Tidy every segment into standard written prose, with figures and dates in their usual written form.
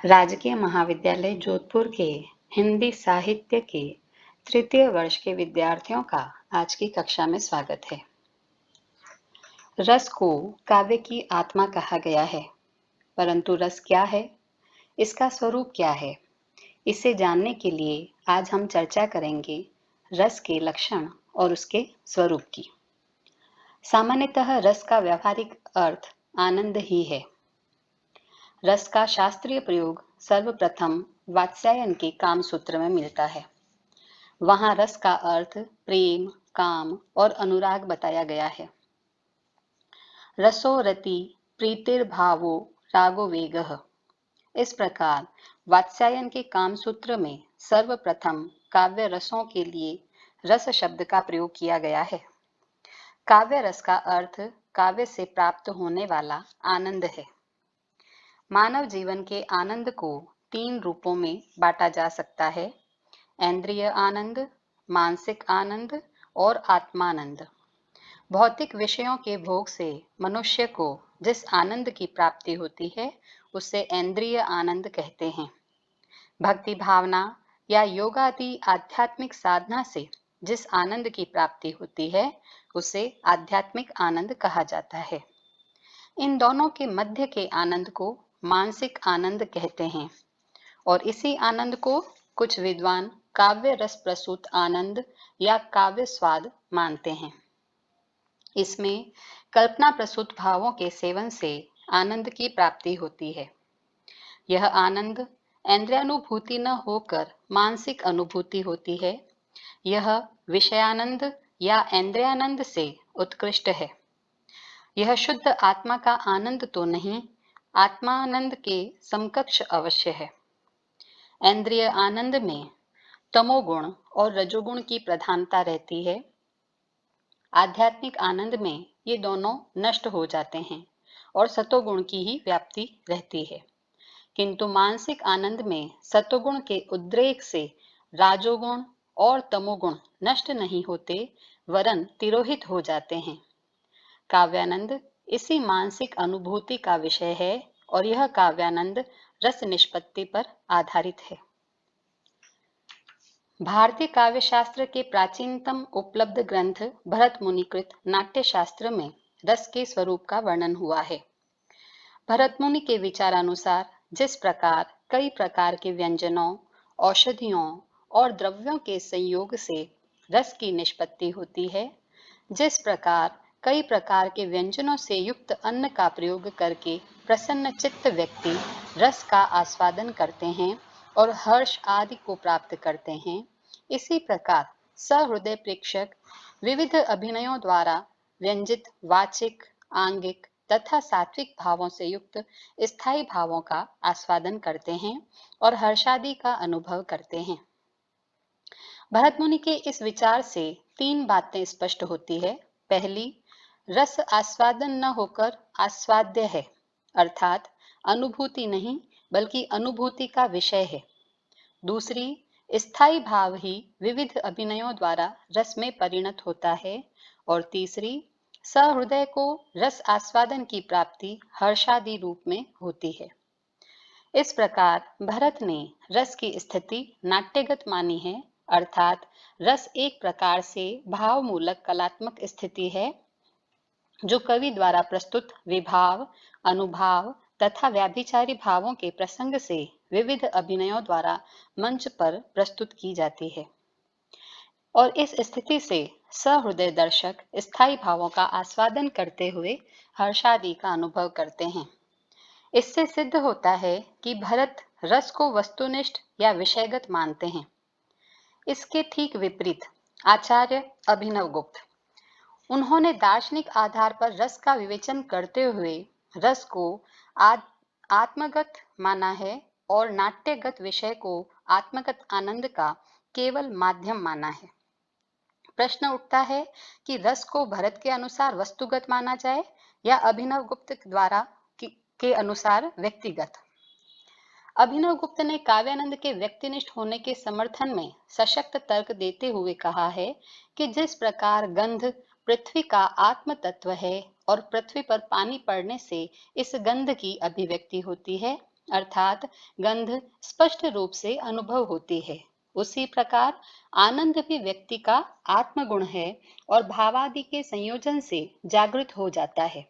राजकीय महाविद्यालय जोधपुर के हिंदी साहित्य के तृतीय वर्ष के विद्यार्थियों का आज की कक्षा में स्वागत है। रस को काव्य की आत्मा कहा गया है, परंतु रस क्या है, इसका स्वरूप क्या है, इसे जानने के लिए आज हम चर्चा करेंगे रस के लक्षण और उसके स्वरूप की। सामान्यतः रस का व्यावहारिक अर्थ आनंद ही है। रस का शास्त्रीय प्रयोग सर्वप्रथम वात्स्यायन के काम सूत्र में मिलता है। वहां रस का अर्थ प्रेम, काम और अनुराग बताया गया है। रसो रति प्रीतिर्भावो रागो वेगः। इस प्रकार वात्स्यायन के काम सूत्र में सर्वप्रथम काव्य रसों के लिए रस शब्द का प्रयोग किया गया है। काव्य रस का अर्थ काव्य से प्राप्त होने वाला आनंद है। मानव जीवन के आनंद को 3 रूपों में बांटा जा सकता है: इंद्रिय आनंद, मानसिक आनंद और आत्मानंद। भौतिक विषयों के भोग से मनुष्य को जिस आनंद की प्राप्ति होती है उसे इंद्रिय आनंद कहते हैं। भक्ति भावना या योगादि आध्यात्मिक साधना से जिस आनंद की प्राप्ति होती है उसे आध्यात्मिक आनंद कहा जाता है। इन दोनों के मध्य के आनंद को मानसिक आनंद कहते हैं और इसी आनंद को कुछ विद्वान काव्य रस प्रसूत आनंद या काव्य स्वाद मानते हैं। इसमें कल्पना प्रसूत भावों के सेवन से आनंद की प्राप्ति होती है। यह आनंद इंद्रियानुभूति न होकर मानसिक अनुभूति होती है। यह विषयानंद या इंद्रियानंद से उत्कृष्ट है। यह शुद्ध आत्मा का आनंद तो नहीं, आत्मानंद के समकक्ष अवश्य है। इंद्रिय आनंद में तमोगुण और रजोगुण की प्रधानता रहती है। आध्यात्मिक आनंद में ये दोनों नष्ट हो जाते हैं और सतोगुण की ही व्याप्ति रहती है। किंतु मानसिक आनंद में सतोगुण के उद्रेक से राजोगुण और तमोगुण नष्ट नहीं होते, वरन तिरोहित हो जाते हैं। काव्यानंद इसी मानसिक अनुभूति का विषय है और यह काव्यानंद रस निष्पत्ति पर आधारित है। भारतीय काव्य शास्त्र के प्राचीनतम उपलब्ध ग्रंथ भरत मुनिकृत नाट्य शास्त्र में रस के स्वरूप का वर्णन हुआ है। भरत मुनि के विचारानुसार जिस प्रकार कई प्रकार के व्यंजनों, औषधियों और द्रव्यों के संयोग से रस की निष्पत्ति होती है, जिस प्रकार कई प्रकार के व्यंजनों से युक्त अन्न का प्रयोग करके प्रसन्न चित्त व्यक्ति रस का आस्वादन करते हैं और हर्ष आदि को प्राप्त करते हैं, इसी प्रकार सहृदय प्रेक्षक विविध अभिनयों द्वारा व्यंजित वाचिक, आंगिक तथा सात्विक भावों से युक्त स्थायी भावों का आस्वादन करते हैं और हर्षादि का अनुभव करते हैं। भरत मुनि के इस विचार से 3 बातें स्पष्ट होती है। पहली, रस आस्वादन न होकर आस्वाद्य है, अर्थात अनुभूति नहीं बल्कि अनुभूति का विषय है। दूसरी, स्थायी भाव ही विविध अभिनयों द्वारा रस में परिणत होता है। और तीसरी, सहृदय को रस आस्वादन की प्राप्ति हर्षादि रूप में होती है। इस प्रकार भरत ने रस की स्थिति नाट्यगत मानी है, अर्थात रस एक प्रकार से भावमूलक कलात्मक स्थिति है जो कवि द्वारा प्रस्तुत विभाव, अनुभाव तथा व्याभिचारी भावों के प्रसंग से विविध अभिनयों द्वारा मंच पर प्रस्तुत की जाती है। और इस स्थिति से सहृदय दर्शक स्थायी भावों का आस्वादन करते हुए हर्षादि का अनुभव करते हैं। इससे सिद्ध होता है कि भरत रस को वस्तुनिष्ठ या विषयगत मानते हैं। इसके ठीक विपरीत आचार्य अभिनवगुप्त, उन्होंने दार्शनिक आधार पर रस का विवेचन करते हुए रस को आत्मगत माना है और नाट्यगत विषय को आत्मगत आनंद का केवल माध्यम माना है। प्रश्न उठता है कि रस को भरत के अनुसार वस्तुगत माना जाए या अभिनवगुप्त द्वारा के अनुसार व्यक्तिगत। अभिनवगुप्त ने काव्यानंद के व्यक्तिनिष्ठ होने के समर्थन में सशक्त तर्क देते हुए कहा है कि जिस प्रकार गंध पृथ्वी का आत्म तत्व है और पृथ्वी पर पानी पड़ने से इस गंध की अभिव्यक्ति होती है, अर्थात गंध स्पष्ट रूप से अनुभव होती है। उसी प्रकार आनंद भी व्यक्ति का आत्मगुण है और भावादि के संयोजन से जागृत हो जाता है।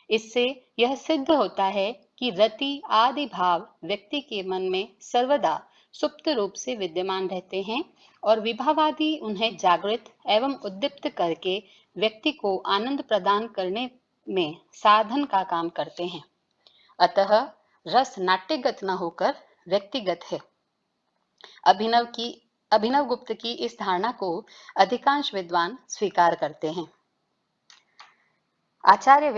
इससे यह सिद्ध होता है कि रति आदि भाव व्यक्ति के मन में सर्वदा सुप्त रूप से विद्यमान रहते हैं और विभावादि उन्हें जागृत एवं उद्दीप्त करके व्यक्ति को आनंद प्रदान करने में साधन का काम करते हैं। अतः रस नाट्यगत न होकर व्यक्तिगत है। अभिनव गुप्त की इस धारणा को अधिकांश विद्वान स्वीकार करते हैं। आचार्य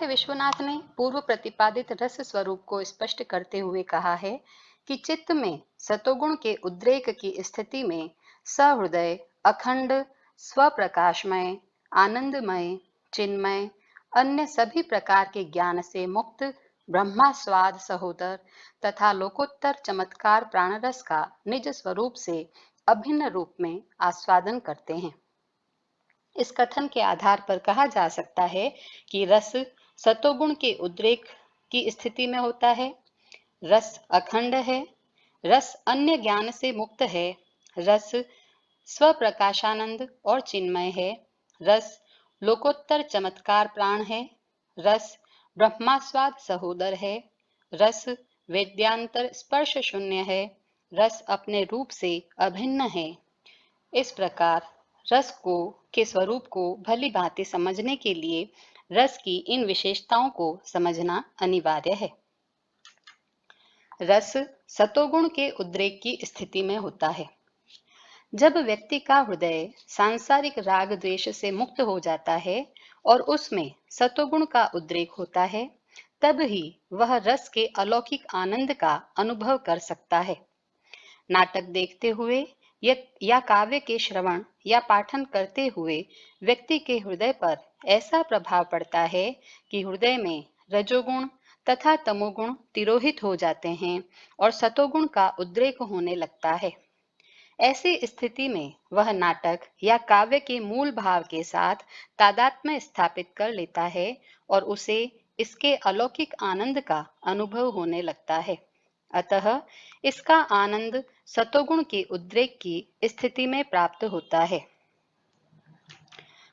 विश्वनाथ ने पूर्व प्रतिपादित रस स्वरूप को स्पष्ट करते हुए कहा है कि चित्त में सतोगुण के उद्रेक की स्थिति में सहृदय, अखंड, स्वप्रकाशमय, आनंदमय, चिन्मय, अन्य सभी प्रकार के ज्ञान से मुक्त ब्रह्मास्वाद सहोदर तथा लोकोत्तर चमत्कार प्राणरस का निज स्वरूप से अभिन्न रूप में आस्वादन करते हैं। इस कथन के आधार पर कहा जा सकता है कि रस सतोगुण के उद्रेक की स्थिति में होता है, रस अखंड है, रस अन्य ज्ञान से मुक्त है, रस स्वप्रकाशानंद और चिन्मय है, रस लोकोत्तर चमत्कार प्राण है, रस ब्रह्मास्वाद सहोदर है, रस वेद्यांतर स्पर्श शून्य है, रस अपने रूप से अभिन्न है। इस प्रकार रस के स्वरूप को भली भांति समझने के लिए रस की इन विशेषताओं को समझना अनिवार्य है। रस सतोगुण के उद्रेक की स्थिति में होता है। जब व्यक्ति का हृदय सांसारिक राग द्वेष से मुक्त हो जाता है और उसमें सतोगुण का उद्रेक होता है, तब ही वह रस के अलौकिक आनंद का अनुभव कर सकता है। नाटक देखते हुए या काव्य के श्रवण या पाठन करते हुए व्यक्ति के हृदय पर ऐसा प्रभाव पड़ता है कि हृदय में रजोगुण तथा तमोगुण तिरोहित हो जाते हैं और सतोगुण का उद्रेक होने लगता है। ऐसी स्थिति में वह नाटक या काव्य के मूल भाव के साथ तादात्म्य स्थापित कर लेता है और उसे इसके अलौकिक आनंद का अनुभव होने लगता है। अतः इसका आनंद सतोगुण के उद्रेक की स्थिति में प्राप्त होता है।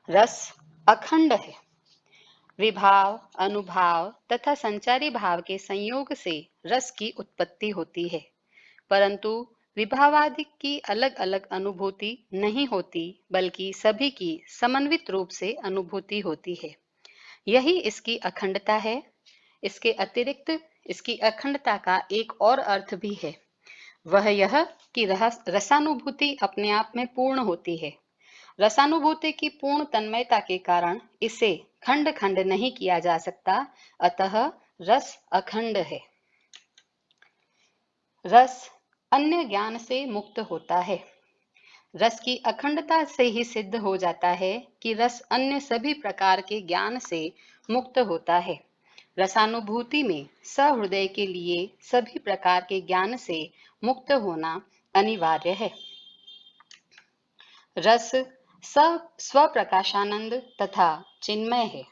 रस अखंड है। विभाव, अनुभाव तथा संचारी भाव के संयोग से रस की उत्पत्ति होती है, परंतु विभावादि की अलग अलग अनुभूति नहीं होती, बल्कि सभी की समन्वित रूप से अनुभूति होती है। यही इसकी अखंडता है। इसके अतिरिक्त इसकी अखंडता का एक और अर्थ भी है, वह यह कि रसानुभूति अपने आप में पूर्ण होती है। रसानुभूति की पूर्ण तन्मयता के कारण इसे खंड खंड नहीं किया जा सकता, अतः रस अखंड है। रस अन्य ज्ञान से मुक्त होता है। रस की अखंडता से ही सिद्ध हो जाता है कि रस अन्य सभी प्रकार के ज्ञान से मुक्त होता है। रसानुभूति में सहृदय के लिए सभी प्रकार के ज्ञान से मुक्त होना अनिवार्य है। रस स्वप्रकाशानंद तथा चिन्मय है।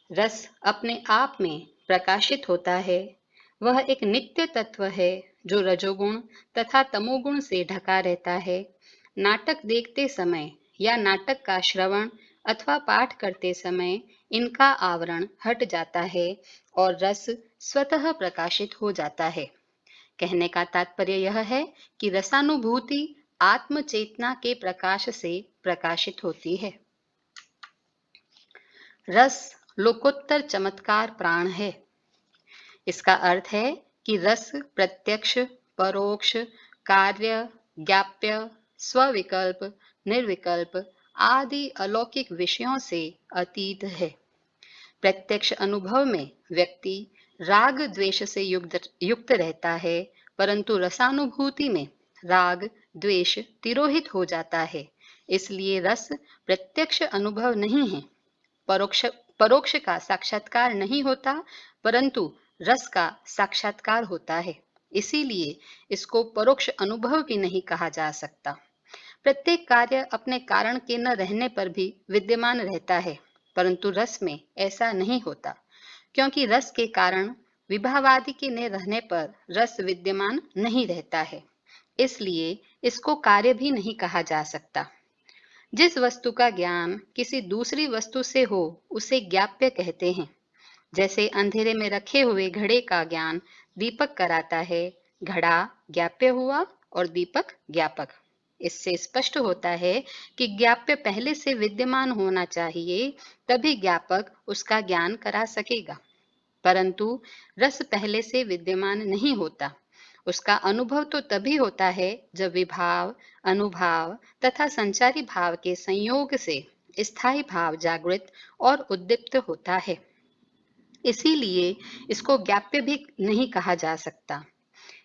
रस अपने आप में प्रकाशित होता है। वह एक नित्य तत्व है जो रजोगुण तथा तमोगुण से ढका रहता है। नाटक देखते समय या नाटक का श्रवण अथवा पाठ करते समय इनका आवरण हट जाता है और रस स्वतः प्रकाशित हो जाता है। कहने का तात्पर्य यह है कि रसानुभूति आत्म चेतना के प्रकाश से प्रकाशित होती है। रस लोकोत्तर चमत्कार प्राण है। इसका अर्थ है कि रस प्रत्यक्ष, परोक्ष, कार्य, ज्ञाप्य, स्वविकल्प, निर्विकल्प आदि अलौकिक विषयों से अतीत है। प्रत्यक्ष अनुभव में व्यक्ति राग द्वेष से युक्त रहता है, परंतु रसानुभूति में राग द्वेष तिरोहित हो जाता है। इसलिए रस प्रत्यक्ष अनुभव नहीं है, परोक्ष का साक्षात्कार नहीं होता, परंतु रस का साक्षात्कार होता है। इसीलिए इसको परोक्ष अनुभव भी नहीं कहा जा सकता। प्रत्येक कार्य अपने कारण के न रहने पर भी विद्यमान रहता है, परंतु रस में ऐसा नहीं होता, क्योंकि रस के कारण विभावादि के न रहने पर रस विद्यमान नहीं रहता है, इसलिए इसको कार्य भी नहीं कहा जा सकता। जिस वस्तु का ज्ञान किसी दूसरी वस्तु से हो उसे ज्ञाप्य कहते हैं। जैसे अंधेरे में रखे हुए घड़े का ज्ञान दीपक कराता है, घड़ा ज्ञाप्य हुआ और दीपक ज्ञापक। इससे स्पष्ट होता है कि ज्ञाप्य पहले से विद्यमान होना चाहिए, तभी ज्ञापक उसका ज्ञान करा सकेगा। परंतु रस पहले से विद्यमान नहीं होता। उसका अनुभव तो तभी होता है जब विभाव, अनुभाव तथा संचारी भाव के संयोग से स्थायी भाव जागृत और उद्दीप्त होता है। इसीलिए इसको ज्ञाप्य भी नहीं कहा जा सकता।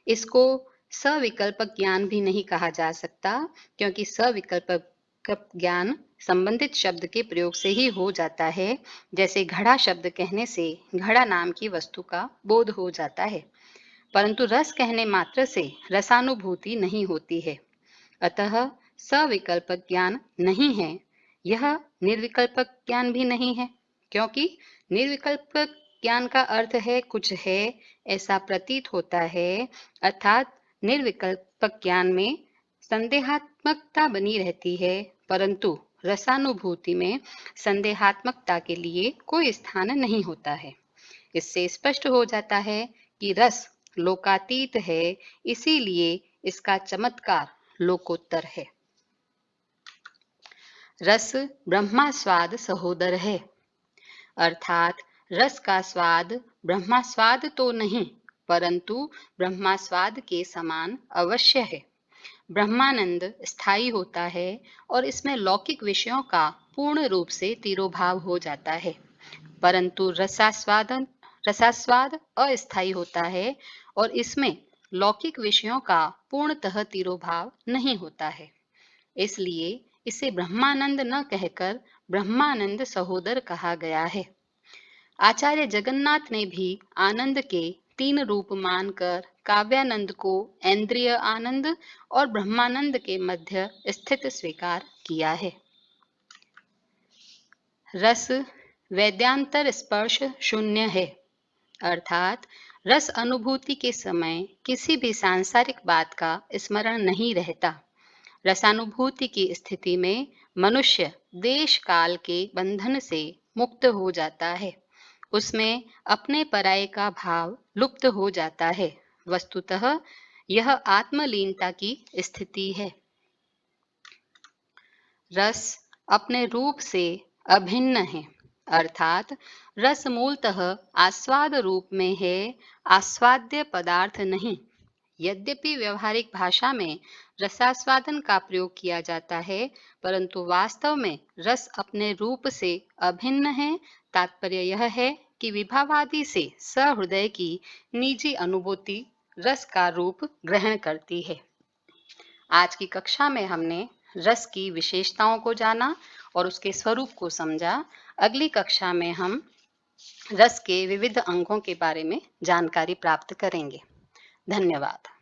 इसको सविकल्पक ज्ञान भी नहीं कहा जा सकता, क्योंकि सविकल्पक ज्ञान संबंधित शब्द के प्रयोग से ही हो जाता है। जैसे घड़ा शब्द कहने से घड़ा नाम की वस्तु का बोध हो जाता है, परंतु रस कहने मात्र से रसानुभूति नहीं होती है। अतः सविकल्पक ज्ञान नहीं है। यह निर्विकल्पक ज्ञान भी नहीं है, क्योंकि निर्विकल्पक ज्ञान का अर्थ है कुछ है ऐसा प्रतीत होता है, अर्थात निर्विकल्पक ज्ञान में संदेहात्मकता बनी रहती है, परंतु रसानुभूति में संदेहात्मकता के लिए कोई स्थान नहीं होता है। इससे स्पष्ट हो जाता है कि रस लोकातीत है, इसीलिए इसका चमत्कार लोकोत्तर है। रस ब्रह्मास्वाद सहोदर है, अर्थात रस का स्वाद ब्रह्मास्वाद तो नहीं, परंतु ब्रह्मास्वाद के समान अवश्य है। ब्रह्मानंद स्थायी होता है और इसमें लौकिक विषयों का पूर्ण रूप से तिरोभाव हो जाता है, परंतु रसास्वाद अस्थायी होता है और इसमें लौकिक विषयों का पूर्णतः तिरोभाव नहीं होता है। इसलिए इसे ब्रह्मानंद न कहकर ब्रह्मानंद सहोदर कहा गया है। आचार्य जगन्नाथ ने भी आनंद के 3 रूप मानकर काव्यानंद को ऐन्द्रिय आनंद और ब्रह्मानंद के मध्य स्थित स्वीकार किया है। रस वेद्यांतर स्पर्श शून्य है, अर्थात रस अनुभूति के समय किसी भी सांसारिक बात का स्मरण नहीं रहता। रसानुभूति की स्थिति में मनुष्य देश काल के बंधन से मुक्त हो जाता है। उसमें अपने पराये का भाव लुप्त हो जाता है। वस्तुतः यह आत्मलीनता की स्थिति है। रस अपने रूप से अभिन्न है, अर्थात रस मूलतः आस्वाद रूप में है, आस्वाद्य पदार्थ नहीं। यद्यपि व्यवहारिक भाषा में रसास्वादन का प्रयोग किया जाता है, परंतु वास्तव में रस अपने रूप से अभिन्न है। तात्पर्य यह है कि विभावादि से सहृदय की निजी अनुभूति रस का रूप ग्रहण करती है। आज की कक्षा में हमने रस की विशेषताओं को जाना और उसके स्वरूप को समझा। अगली कक्षा में हम रस के विविध अंगों के बारे में जानकारी प्राप्त करेंगे। धन्यवाद।